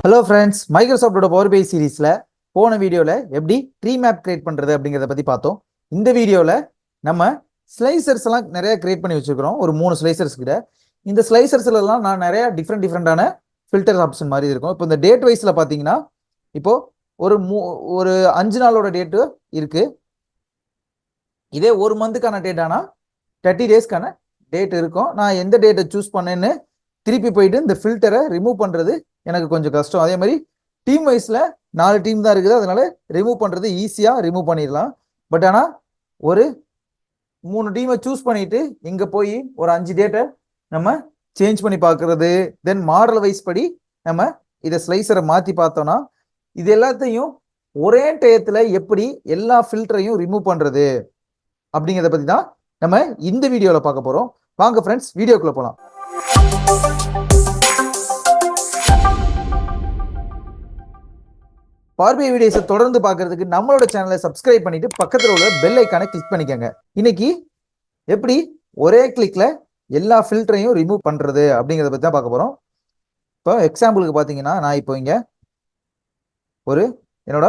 Hello friends, மைக்ரோசாஃப்டோட power by சீரீஸில் போன வீடியோவில் எப்படி ட்ரீ மேப் கிரியேட் பண்ணுறது அப்படிங்கிறத பற்றி பார்த்தோம். இந்த வீடியோவில் நம்ம ஸ்லைசர்ஸ் எல்லாம் நிறைய கிரியேட் பண்ணி வச்சுருக்கிறோம். ஒரு 3 ஸ்லைசர்ஸ் கிட்ட. இந்த ஸ்லைசர்ஸ்லாம் நான் நிறைய டிஃப்ரெண்டான ஃபில்டர் ஆப்ஷன் மாதிரி இருக்கும். இப்போ இந்த டேட் வைஸில் பார்த்தீங்கன்னா, இப்போ ஒரு 5 நாளோட டேட்டு இருக்குது. இதே ஒரு மந்த்துக்கான டேட் ஆனால் 30 டேஸ்க்கான டேட் இருக்கும். நான் எந்த டேட்டை சூஸ் பண்ணேன்னு திருப்பி போயிட்டு இந்த ஃபில்டரை ரிமூவ் பண்ணுறது எனக்கு கொஞ்சம் கஷ்டம். அதே மாதிரி டீம் வைஸில் 4 டீம் தான் இருக்குது, அதனால ரிமூவ் பண்ணுறது ஈஸியாக ரிமூவ் பண்ணிடலாம். பட் ஆனால் ஒரு 3 டீமை சூஸ் பண்ணிட்டு இங்கே போய் ஒரு 5 டேட்டை நம்ம சேஞ்ச் பண்ணி பார்க்கறது, தென் மாடல் வைஸ் படி நம்ம இதை ஸ்லைசரை மாற்றி பார்த்தோம்னா இது எல்லாத்தையும் ஒரே டயத்தில் எப்படி எல்லா ஃபில்டரையும் ரிமூவ் பண்ணுறது அப்படிங்கிறத பற்றி தான் நம்ம இந்த வீடியோவில் பார்க்க போகிறோம். வாங்க ஃப்ரெண்ட்ஸ், வீடியோக்குள்ளே போகலாம். பவர் பை வீடியோஸை தொடர்ந்து பார்க்கறதுக்கு நம்மளோட சேனலை சப்ஸ்கிரைப் பண்ணிட்டு பக்கத்தில் உள்ள பெல் ஐக்கானை கிளிக் பண்ணிக்கோங்க. இன்னைக்கு எப்படி ஒரே கிளிக்ல எல்லா ஃபில்டரையும் ரிமூவ் பண்றது அப்படிங்கிறத பற்றி தான் பார்க்க போகிறோம். இப்போ எக்ஸாம்பிளுக்கு பார்த்தீங்கன்னா, நான் இப்போ இங்கே ஒரு என்னோட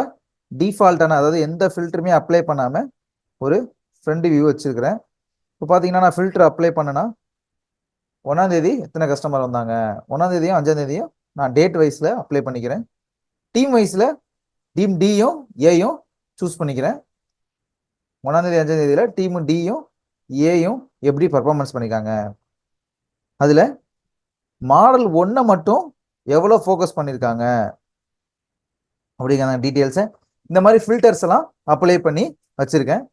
டிஃபால்ட்டான, அதாவது எந்த ஃபில்டருமே அப்ளை பண்ணாமல் ஒரு ஃப்ரண்ட் வியூ வச்சிருக்கிறேன். இப்போ பார்த்தீங்கன்னா, நான் ஃபில்டர் அப்ளை பண்ணேன்னா 1ஆம் தேதி எத்தனை கஸ்டமர் வந்தாங்க, 1ஆம் தேதியும் 5ஆம் தேதியும் நான் டேட் வைஸில் அப்ளை பண்ணிக்கிறேன். டீம் வைஸில் டீம் டியும் ஏயும் சூஸ் பண்ணிக்கிறேன். 1ஆம் தேதி 5ஆம் தேதியில் டீம் டியும் ஏயும் எப்படி பர்ஃபார்மன்ஸ் பண்ணிக்காங்க, அதில் மாடல் 1 மட்டும் எவ்வளோ ஃபோக்கஸ் பண்ணியிருக்காங்க அப்படிங்கிற டீட்டெயில்ஸை இந்த மாதிரி ஃபில்டர்ஸ் எல்லாம் அப்ளை பண்ணி வச்சுருக்கேன்.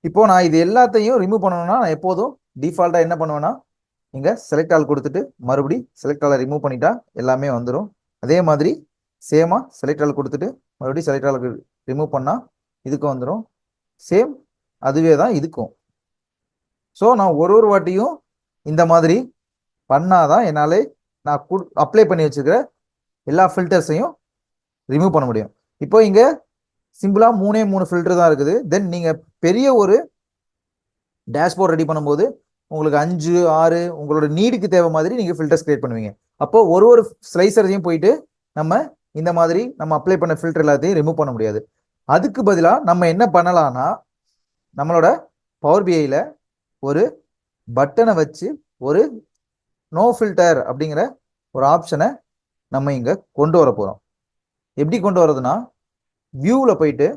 இப்போது நான் இது எல்லாத்தையும் ரிமூவ் பண்ணணும்னா நான் எப்போதும் டிஃபால்ட்டாக என்ன பண்ணுவேன்னா, இங்கே செலக்ட் ஆல் கொடுத்துட்டு மறுபடி செலக்ட் ஆலை ரிமூவ் பண்ணிட்டா எல்லாமே வந்துடும். அதே மாதிரி சேமாக செலக்ட் ஆல் கொடுத்துட்டு மறுபடியும் செலக்ட் ஆலுக்கு ரிமூவ் பண்ணால் இதுக்கும் வந்துடும். சேம் அதுவே தான் இதுக்கும். ஸோ நான் ஒரு வாட்டியும் இந்த மாதிரி பண்ணாதான் என்னால் நான் அப்ளை பண்ணி வச்சுருக்கிற எல்லா ஃபில்டர்ஸையும் ரிமூவ் பண்ண முடியும். இப்போ இங்கே சிம்பிளாக 3 ஃபில்டர் தான் இருக்குது. தென் நீங்கள் பெரிய ஒரு டேஷ்போர்ட் ரெடி பண்ணும்போது உங்களுக்கு 5, 6 உங்களோட நீடுக்கு தேவை மாதிரி நீங்கள் ஃபில்டர்ஸ் கிரியேட் பண்ணுவீங்க. அப்போது ஒரு ஸ்லைசரையும் போயிட்டு நம்ம இந்த மாதிரி நம்ம அப்ளை பண்ண ஃபில்டர் எல்லாத்தையும் ரிமூவ் பண்ண முடியாது. அதுக்கு பதிலாக நம்ம என்ன பண்ணலாம்னா, நம்மளோட பவர் பிஐயில் ஒரு பட்டனை வச்சு ஒரு நோ ஃபில்டர் அப்படிங்கிற ஒரு ஆப்ஷனை நம்ம இங்கே கொண்டு வர போகிறோம். எப்படி கொண்டு வரதுன்னா, வியூவில் போயிட்டு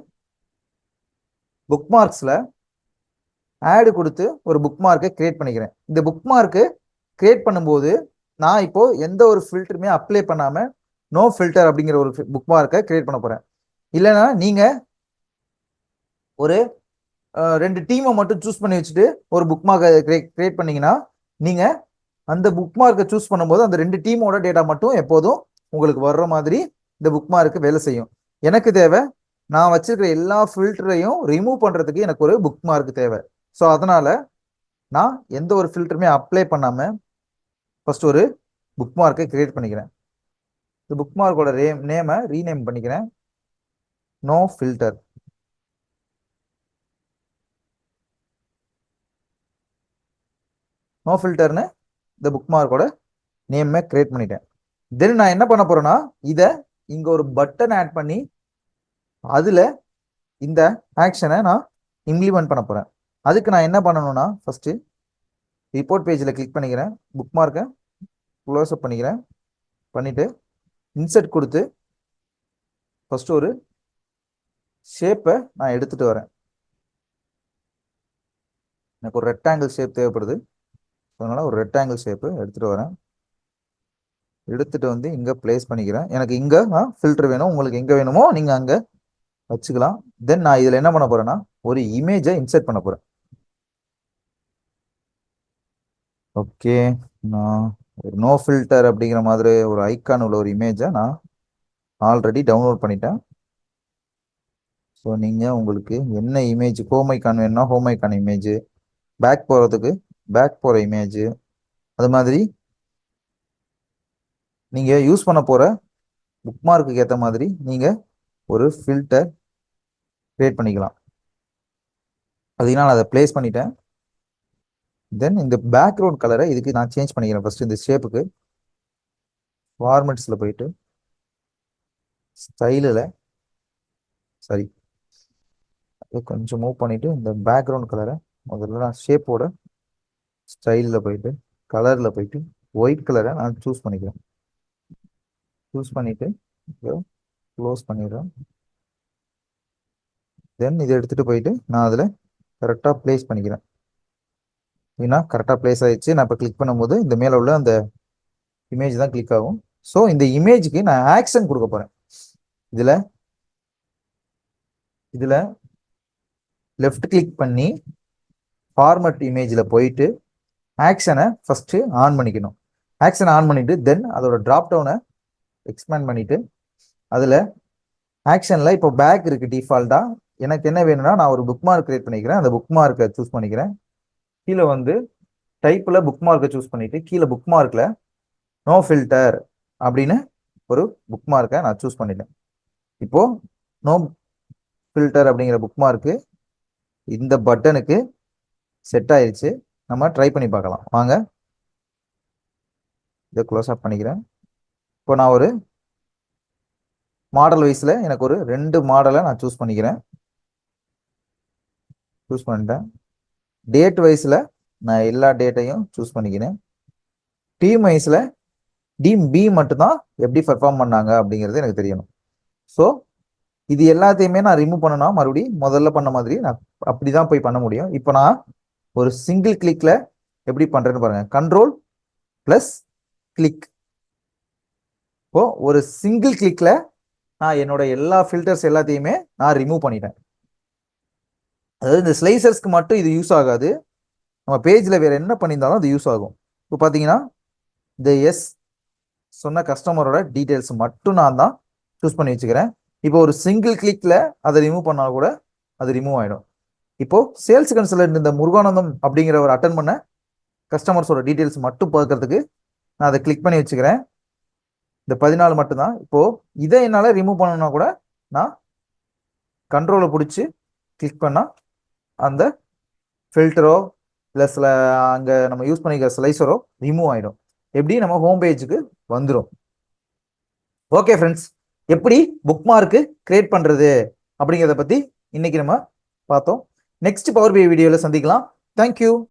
புக் மார்க்ஸில் ஆடு கொடுத்து ஒரு புக் மார்க்கை கிரியேட் பண்ணிக்கிறேன். இந்த புக் மார்க்கு கிரியேட் பண்ணும்போது நான் இப்போது எந்த ஒரு ஃபில்டருமே அப்ளை பண்ணாமல் நோ ஃபில்டர் அப்படிங்கிற ஒரு புக் மார்க்கை கிரியேட் பண்ண போகிறேன். இல்லைன்னா நீங்கள் ஒரு 2 டீமை மட்டும் சூஸ் பண்ணி வச்சுட்டு ஒரு புக் மார்க்கை கிரியேட் பண்ணீங்கன்னா, நீங்கள் அந்த புக் மார்க்கை சூஸ் பண்ணும்போது அந்த 2 டீமோட டேட்டா மட்டும் எப்போதும் உங்களுக்கு வர்ற மாதிரி இந்த புக் மார்க்கு வேலை செய்யும். எனக்கு தேவை, நான் வச்சிருக்கிற எல்லா ஃபில்டரையும் ரிமூவ் பண்ணுறதுக்கு எனக்கு ஒரு புக் மார்க் தேவை. ஸோ அதனால் நான் எந்த ஒரு ஃபில்டருமே அப்ளை பண்ணாமல் ஃபஸ்ட் ஒரு புக் மார்க்கை கிரியேட் பண்ணிக்கிறேன். இந்த புக் மார்க்கோட நேமை ரீநேம் பண்ணிக்கிறேன், நோ ஃபில்டர். நோ ஃபில்டர்னு இந்த புக் மார்க்கோட நேமை கிரியேட் பண்ணிட்டேன். தென் நான் என்ன பண்ண போறேன்னா, இதை இங்கே ஒரு பட்டன் ஆட் பண்ணி அதில் இந்த ஆக்ஷனை நான் இம்ப்ளிமெண்ட் பண்ண போகிறேன். அதுக்கு நான் என்ன பண்ணணும்னா, ஃபஸ்ட்டு ரிப்போர்ட் பேஜில் கிளிக் பண்ணிக்கிறேன், புக் மார்க்கை க்ளோஸ் அப் பண்ணிக்கிறேன். பண்ணிவிட்டு இன்சர்ட் கொடுத்து ஃபஸ்ட்டு ஒரு ஷேப்பை நான் எடுத்துகிட்டு வரேன். எனக்கு ஒரு ரெக்டாங்கிள் ஷேப் தேவைப்படுது, அதனால் ஒரு ரெக்டாங்கிள் ஷேப்பு எடுத்துகிட்டு வரேன். எடுத்துகிட்டு வந்து இங்கே ப்ளேஸ் பண்ணிக்கிறேன். எனக்கு இங்கே நான் ஃபில்டர் வேணும், உங்களுக்கு எங்கே வேணுமோ நீங்கள் அங்கே வச்சுக்கலாம். தென் நான் இதில் என்ன பண்ண போகிறேன்னா, ஒரு இமேஜை இன்சர்ட் பண்ண போகிறேன். ஓகே, நான் ஒரு நோ ஃபில்டர் அப்படிங்கிற மாதிரி ஒரு ஐக்கான் உள்ள ஒரு இமேஜை நான் ஆல்ரெடி டவுன்லோட் பண்ணிட்டேன். ஸோ நீங்கள் உங்களுக்கு என்ன இமேஜ் ஹோம் ஐக்கான் வேணும்னா ஹோம் ஐக்கான் இமேஜ், பேக் போகிறதுக்கு பேக் போகிற இமேஜ், அது மாதிரி நீங்கள் யூஸ் பண்ண போகிற புக் மார்க்குக்கு ஏற்ற மாதிரி நீங்கள் ஒரு ஃபில்டர் கிரியேட் பண்ணிக்கலாம். அதுக்கு நான் அதை ப்ளேஸ் பண்ணிட்டேன். தென் இந்த பேக்ரவுண்ட் கலரை இதுக்கு நான் சேஞ்ச் பண்ணிக்கிறேன். ஃபர்ஸ்ட் இந்த ஷேப்புக்கு ஃபார்மெட்ஸில் போயிட்டு ஸ்டைலில் சரி கொஞ்சம் மூவ் பண்ணிட்டு இந்த பேக்ரவுண்ட் கலரை முதல்ல நான் ஷேப்போட ஸ்டைலில் போயிட்டு கலரில் போயிட்டு ஒயிட் கலரை நான் சூஸ் பண்ணிக்கிறேன். சூஸ் பண்ணிட்டு க்ளோஸ் பண்ணிடுறேன். தென் இதை எடுத்துட்டு போயிட்டு நான் அதில் கரெக்டாக பிளேஸ் பண்ணிக்கிறேன். ஏன்னா கரெக்டாக பிளேஸ் ஆயிடுச்சு. நான் இப்போ கிளிக் பண்ணும்போது இந்த மேலே உள்ள அந்த இமேஜ் தான் கிளிக் ஆகும். ஸோ இந்த இமேஜுக்கு நான் ஆக்ஷன் கொடுக்க போகிறேன். இதில் லெஃப்ட் கிளிக் பண்ணி ஃபார்மட் இமேஜில் போயிட்டு ஆக்ஷனை ஃபஸ்ட்டு ஆன் பண்ணிக்கணும். ஆக்ஷனை ஆன் பண்ணிட்டு தென் அதோட ட்ராப் டவுனை எக்ஸ்பேண்ட் பண்ணிட்டு அதில் ஆக்ஷனில் இப்போ பேக் இருக்குது டிஃபால்ட்டாக. எனக்கு என்ன வேணும்னா நான் ஒரு புக் மார்க் கிரியேட் பண்ணிக்கிறேன். அந்த புக் மார்க்கை சூஸ் பண்ணிக்கிறேன். கீழே வந்து டைப்பில் புக் மார்க்கை சூஸ் பண்ணிவிட்டு கீழே புக் மார்க்கில் நோ ஃபில்டர் அப்படின்னு ஒரு புக் மார்க்கை நான் சூஸ் பண்ணிட்டேன். இப்போது நோ ஃபில்டர் அப்படிங்கிற புக் மார்க்கு இந்த பட்டனுக்கு செட் ஆயிடுச்சு. நம்ம ட்ரை பண்ணி பார்க்கலாம் வாங்க. இதை க்ளோஸ் ஆஃப் பண்ணிக்கிறேன். இப்போ நான் ஒரு மாடல் வைஸில் எனக்கு ஒரு 2 மாடலை நான் சூஸ் பண்ணிக்கிறேன். சூஸ் பண்ணிட்டேன். டேட் வைஸில் நான் எல்லா டேட்டையும் சூஸ் பண்ணிக்கிறேன். டீம் வைஸில் டீம் பி மட்டும்தான் எப்படி பெர்ஃபார்ம் பண்ணாங்க அப்படிங்கிறது எனக்கு தெரியணும். ஸோ இது எல்லாத்தையுமே நான் ரிமூவ் பண்ணனா மறுபடியும் முதல்ல பண்ண மாதிரி நான் அப்படி தான் போய் பண்ண முடியும். இப்போ நான் ஒரு சிங்கிள் கிளிக்கில் எப்படி பண்ணுறேன்னு பாருங்கள். Control plus click. இப்போ ஒரு சிங்கிள் கிளிக்கில் நான் என்னோட எல்லா ஃபில்டர்ஸ் எல்லாத்தையுமே நான் ரிமூவ் பண்ணிட்டேன். அதாவது இந்த ஸ்லைசர்ஸ்க்கு மட்டும் இது யூஸ் ஆகாது. நம்ம பேஜில் வேறு என்ன பண்ணியிருந்தாலும் அது யூஸ் ஆகும். இப்போ பார்த்தீங்கன்னா இந்த எஸ் சொன்ன கஸ்டமரோட டீட்டெயில்ஸ் மட்டும் நான் தான் சூஸ் பண்ணி வச்சுக்கிறேன். இப்போ ஒரு சிங்கிள் கிளிக்கில் அதை ரிமூவ் பண்ணால் கூட அது ரிமூவ் ஆகிடும். இப்போது சேல்ஸ் கன்சல்டன்ட் இந்த முருகானந்தம் அப்படிங்கிற ஒரு அட்டன் பண்ண கஸ்டமர்ஸோட டீட்டெயில்ஸ் மட்டும் பார்க்கறதுக்கு நான் அதை கிளிக் பண்ணி வச்சுக்கிறேன். இந்த 14 மட்டும்தான். இப்போது இதை என்னால் ரிமூவ் பண்ணணும்னா கூட நான் கண்ட்ரோலை பிடிச்சி கிளிக் பண்ணால் அந்த ஃபில்டரோ இல்லை சில அங்கே நம்ம யூஸ் பண்ணிக்கிற ஸ்லைசரோ ரிமூவ் ஆகிடும். எப்படி நம்ம ஹோம் பேஜுக்கு வந்துடும். ஓகே ஃப்ரெண்ட்ஸ், எப்படி புக் மார்க்கு கிரியேட் பண்ணுறது அப்படிங்கிறத பற்றி இன்னைக்கு நம்ம பார்த்தோம். நெக்ஸ்ட் பவர் BI வீடியோவில் சந்திக்கலாம். தேங்க்யூ.